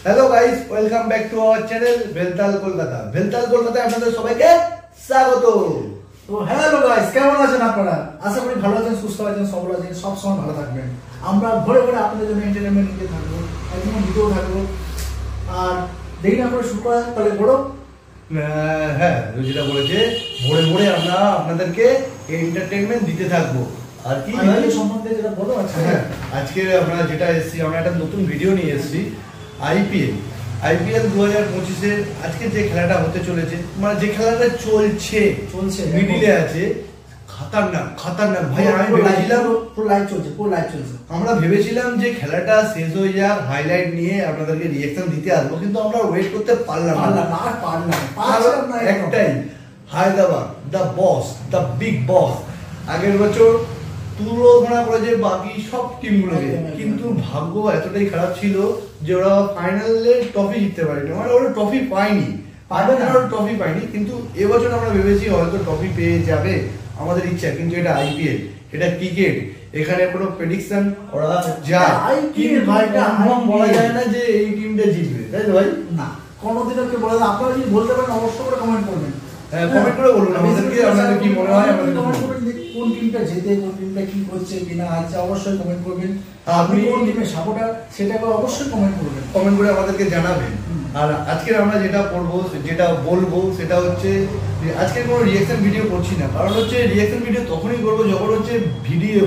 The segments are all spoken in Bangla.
Hello guys, welcome back to our channel Veltal Kolkata. Veltal কলকাতায় আপনাদের সবাইকে স্বাগত। তো হ্যালো গাইস, কেমন আছেন আপনারা? আশা করি ভালো আছেন, সুস্থ আছেন, সবল আছেন, সব সময় ভালো থাকবেন। আমরা ঘরে ঘরে আপনাদের জন্য এন্টারটেইনমেন্ট নিতে থাকবো, একদম ভিডিও থাকবো। আর দেখি না আমরা শুরু করা তাহলে বড় হ্যাঁ, যেটা বলেছে ভোরে ভোরে আমরা আপনাদেরকে এন্টারটেইনমেন্ট দিতে থাকবো। আর কি সম্বন্ধে যেটা বলো আছে। হ্যাঁ, আজকে আমরা যেটা এসেছি, আমরা একটা নতুন ভিডিও নিয়ে এসেছি। আইপিএল 2025-এর আজকে যে খেলাটা হতে চলেছে, মানে যে খেলাটা চলছে মিডিলে আছে, খতরনাক ভাই। আমি ভেবেছিলাম পুরো লাইভ চলছে। আমরা ভেবেছিলাম যে খেলাটা শেষ হয়ে যাক, হাইলাইট নিয়ে আপনাদেরকে রিঅ্যাকশন দিতে আসবো, কিন্তু আমরা ওয়েট করতে পারলাম না। একটাই Hyderabad, the boss, the big boss. আগের বছর তুলনা করেছে বাকি সব টিমগুলোকে, কিন্তু ভাগ্য এতটাই খারাপ ছিল যে ওরা ফাইনালে ট্রফি জিততে পারেনি, মানে ওরা ট্রফি পায়নি, ট্রফি পায়নি। কিন্তু এবছর আমরা ভেবেছি হয়তো ট্রফি পেয়ে যাবে, আমাদের ইচ্ছা। কিন্তু এটা আইপিএল, এটা ক্রিকেট, এখানে কোনো প্রেডিকশন ওরা যায়, বলা যায় না যে এই টিমটা জিতবে, তাই তো ভাই? না, কোনোদিনও কেউ বলে না। আপনারা যদি বলতে পারেন অবশ্যই করে কমেন্ট করবেন। কমেন্ট করে বলুন আমাদেরকে আপনাদের কি মনে হয়, আমাদের কমেন্ট করবেন যে কোন টিমটা জেতে, কোন টিমটা কি করছে কিনা আছে, অবশ্যই কমেন্ট করবেন। আপনি কোন টিমের সাপোর্টার সেটা অবশ্যই কমেন্ট করবেন, কমেন্ট করে আমাদেরকে জানাবেন। আর আজকে আমরা যেটা করবো, যেটা বলবো, সেটা হচ্ছে আজকে কোনো রিঅ্যাকশন ভিডিও করছি না। কারণ হচ্ছে রিঅ্যাকশন ভিডিও তখনই করবো যখন হচ্ছে ভিডিও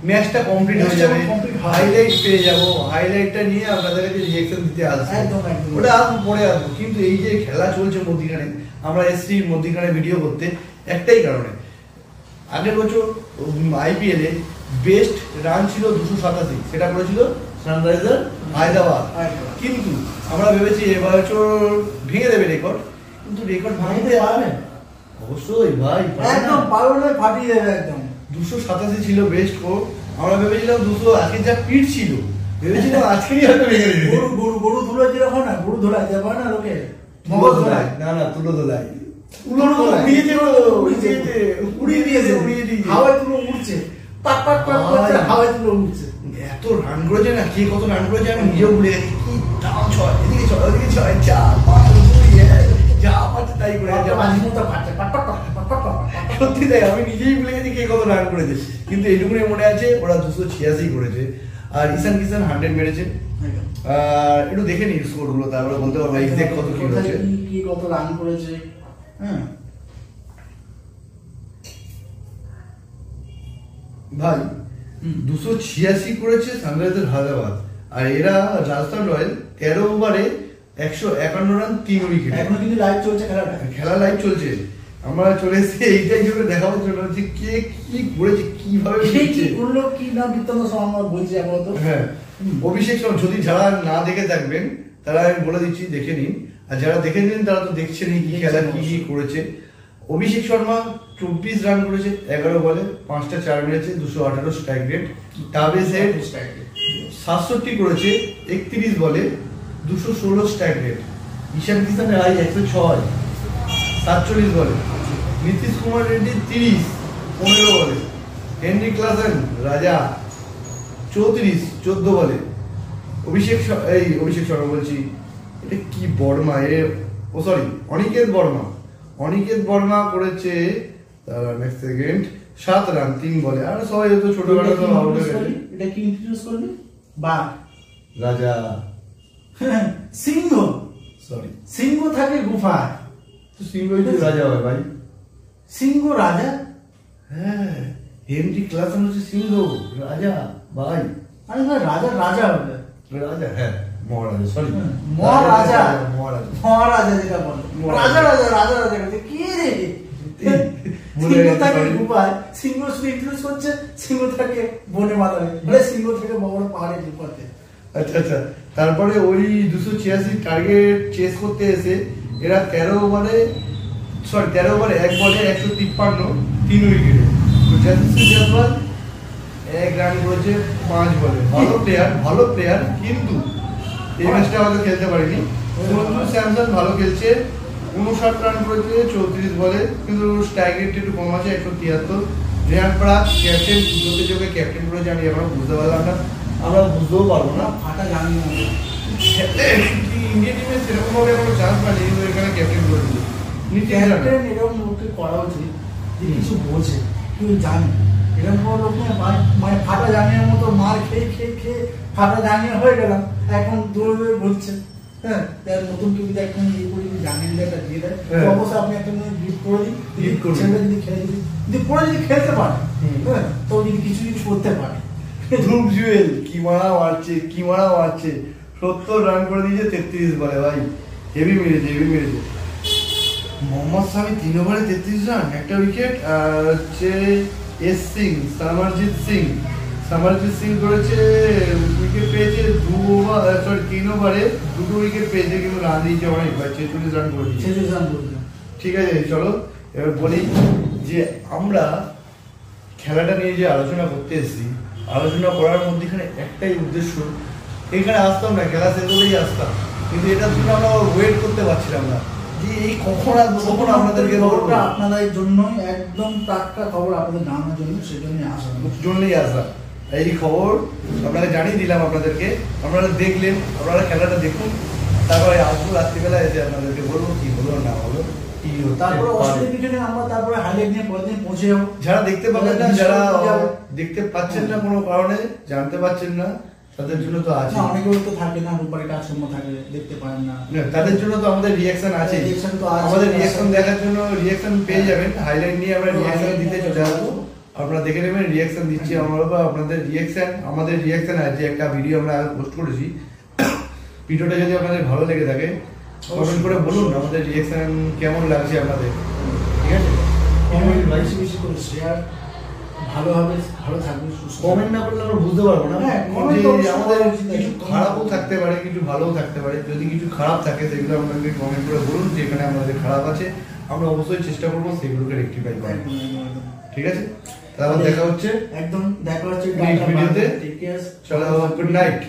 ম্যাচটা কমপ্লিট হয়ে যাবে, হাইলাইট পেয়ে যাবো, হাইলাইটটা নিয়ে আপনাদেরকে রিঅ্যাকশন দিতে আসবো। ওটা আসবো, পরে আসবো। কিন্তু এই যে খেলা চলছে মধ্যিখানে, আমরা এসছি মধ্যিখানে ভিডিও করতে একটাই কারণে। আগের বছর আইপিএল এ বেস্ট রান ছিল 287, সেটা করেছিল সানরাইজার হায়দ্রাবাদ। কিন্তু আমরা ভেবেছি এবছর ভেঙে দেবে রেকর্ড, কিন্তু রেকর্ড ভাঙতে পারবে অবশ্যই ভাই, একদম পারলে ফাটিয়ে দেবে। একদম 287 ছিল বেস্ট স্কোর। আমরা ভেবেছিলাম 200, আজকে যা পিট ছিল ভেবেছিলাম আজকেই হয়তো ভেঙে দেবে। গরু ধুলো যেরকম না, গরু ধোলাই যাবে না লোকে, মগজ ধোলাই না, তুলো ধোলাই, উড়িয়ে দিয়েছে, হাওয়ায় তুলো উড়ছে, পাক পাক পাক করছে, হাওয়ায় তুলো উড়ছে। এত রান করেছে না, কে কত রান করেছে আমি নিজেও ভুলে গেছি। কি দাম, ছয় এদিকে, ছয় ওদিকে, 6 4 5 2 যা পাচ্ছে তাই করে সত্যি তাই, আমি নিজেই ভুলে গেছি কে কত রান করেছে। কিন্তু এইটুকুনি মনে আছে ওরা 286 করেছে, আর ঈশান কিষান 100 মেরেছে। আর একটু দেখে নি স্কোর গুলো, তারপরে বলতে পারবো এক্সাক্ট কত কি হয়েছে, কি কত রান করেছে। হ্যাঁ ভাই, 286 করেছে সানরাইজার্স হায়দ্রাবাদ, আর এরা রাজস্থান রয়্যাল 13 ওভারে 151 রান 3 উইকেট। এখনো কিন্তু লাইভ চলছে খেলা লাইভ চলছে। আমরা চলে এসেছি এইটাই জন্য দেখাবার জন্য যে কে কি করেছে, কিভাবে করলো, কি না বৃত্তান্ত সব আমরা বলছি আপাতত। হ্যাঁ, অভিষেক শর্মা, যদি যারা না দেখে থাকবেন তারা আমি বলে দিচ্ছি দেখে নিন, আর যারা দেখে নিন তারা তো দেখছেনই কি খেলা কি কি করেছে। অভিষেক শর্মা 24 রান করেছে 11 বলে, 5টা 4 মেরেছে, 218 স্ট্রাইক রেট। টাবেস হেড 67 করেছে 31 বলে, 216 স্ট্রাইক রেট। ঈশান কিষানের হাই 106 47 বলে। নীতিশ কুমার রেড্ডি 30 15 বলে। হেনরি ক্লাসেন রাজা 34 14 বলে। অভিষেক শর্মা বলছি, এটা কি বর্মা, অনিকেত বর্মা করেছে 7 রান 3 বলে। আর সবাই তো ছোটখাটো সব আউট হয়ে গেছে। এটা কি ইন্ট্রোডিউস করবি? বাঘ, রাজা, সিংহ থাকে গুফায়, তো সিংহই তো রাজা হয় ভাই। সিংহ রাজা? হ্যাঁ, হেনরি ক্লাসেন হচ্ছে সিংহ, রাজা ভাই। আরে ভাই, রাজা হবে, রাজা, হ্যাঁ মহারাজা, সরি মহারাজা যেটা বলে, রাজা কি রে? সিংহ থাকে গুফায়, সিংহ শুধু ইন্ট্রোডিউস করছে, সিংহ থাকে বনে মাথায়, সিংহ থেকে বড় পাহাড়ে গুফাতে। আচ্ছা, তারপরে ওই 286 টার্গেট চেস করতে এসে এরা 13 ওভারে 1 বলে 153 3 উইকেটে। তো যশস্বী জয়সওয়াল 1 রান করেছে 5 বলে। ভালো প্লেয়ার, কিন্তু এই ম্যাচটা হয়তো খেলতে পারেনি। সঞ্জু স্যামসন ভালো খেলছে, 59 রান করেছে 34 বলে, কিন্তু স্ট্রাইক রেট একটু কম আছে 173। রিয়ান পরাগ ক্যাপ্টেন, ক্যাপ্টেন করেছে, আমি এখনো বুঝতে পারলাম না, আমরা বুঝতেও পারবো না। ফাটা জানি না, ইন্ডিয়া টিমে সেরকম ভাবে কোনো চান্স পায়নি, কিন্তু এখানে ক্যাপ্টেন করে দিল। ক্যাপ্টেন এরকম লোককে করা উচিত যে কিছু বোঝে, কেউ জানে। এরকম কোনো লোক নেই, মানে ফাটা জাঙ্গিয়ার মতো মার খেয়ে খেয়ে খেয়ে ফাটা জাঙ্গিয়া হয়ে গেলাম, এখন দৌড়ে দৌড়ে ঘুরছে। হ্যাঁ, তার নতুন কেউ যদি এখন ইয়ে করে যদি জাঙ্গিয়া একটা দিয়ে দেয়, অবশ্যই আপনি একটা গিফট করে দিন, গিফট করে ছেলেটা যদি খেলে যদি পরে যদি খেলতে পারে, হ্যাঁ, তো যদি কিছু যদি করতে পারে। ধ্রুব জুয়েল কি মারা মারছে, কি মারা মারছে, 70 রান করে দিয়েছে 33 বলে ভাই, হেভি মেরেছে, হেভি মেরেছে। মোহাম্মদ শামি 3 ওভারে 33 রান, একটা উইকেট। আর হচ্ছে এস সিং, সামারজিৎ সিং করেছে, উইকেট পেয়েছে 3 ওভারে 2 উইকেট পেয়েছে, কিন্তু রান দিয়েছে অনেক ভাই, 46 রান করে দিয়েছে। ঠিক আছে, চলো এবার বলি যে আমরা খেলাটা নিয়ে যে আলোচনা করতে এসেছি, আলোচনা করার মধ্যেখানে একটাই উদ্দেশ্য, এখানে আসতাম না, খেলা শেষ হলেই আসতাম, কিন্তু এটার জন্য আমরা ওয়েট করতে পারছিলাম না যে এই কখন আসবো, কখন আপনাদেরকে খবরটা আপনাদের জন্যই, একদম টাটকা খবর আপনাদের জানানোর জন্য, সেজন্যই আসা, জন্যই আসা। এই খবর আপনাকে জানিয়ে দিলাম আপনাদেরকে, আপনারা দেখলেন, আপনারা খেলাটা দেখুন, তারপরে আসবো রাত্রিবেলা এসে আপনাদেরকে বলবো কি হলো না হলো, কি তারপরে অসুবিধা কিছু নেই, আমরা তারপরে হাইলাইট নিয়ে পরের দিন পৌঁছে যাবো। যারা দেখতে পাবেন না, যারা দেখতে পাচ্ছেন না কোনো কারণে, জানতে পারছেন না, তাদের জন্য তো আছে। অনেকেও তো থাকে না, রূপারে কাজকর্ম থাকে, দেখতে পারেন না, তাদের জন্য তো আমাদের রিঅ্যাকশন আছে। আমাদের রিঅ্যাকশন দেখার জন্য রিঅ্যাকশন পেয়ে যাবেন, হাইলাইট নিয়ে আমরা রিঅ্যাকশন দিতে চলে আসবো, আপনারা দেখে নেবেন রিঅ্যাকশন দিচ্ছি আমরা। আপনাদের রিঅ্যাকশন, আমাদের রিঅ্যাকশন আছে, একটা ভিডিও আমরা পোস্ট করেছি, ভিডিওটা যদি আপনাদের ভালো লেগে থাকে কমেন্ট করে বলুন আমাদের রিঅ্যাকশন কেমন লাগছে আপনাদের, ঠিক আছে? কমেন্ট বেশি বেশি করে শেয়ার, ভালো হবে, ভালো থাকবে, সুস্থ। কমেন্ট না করলে আমরা বুঝতে পারবো না। হ্যাঁ, যে আমাদের কিছু খারাপও থাকতে পারে, কিছু ভালোও থাকতে পারে, যদি কিছু খারাপ থাকে সেগুলো আমাদেরকে কমেন্ট করে বলুন যে এখানে আমাদের খারাপ আছে, আমরা অবশ্যই চেষ্টা করবো সেগুলোকে রেকটিফাই করার। ঠিক আছে, তাহলে দেখা হচ্ছে একদম, দেখা হচ্ছে নেক্সট ভিডিওতে। চলো, গুড নাইট।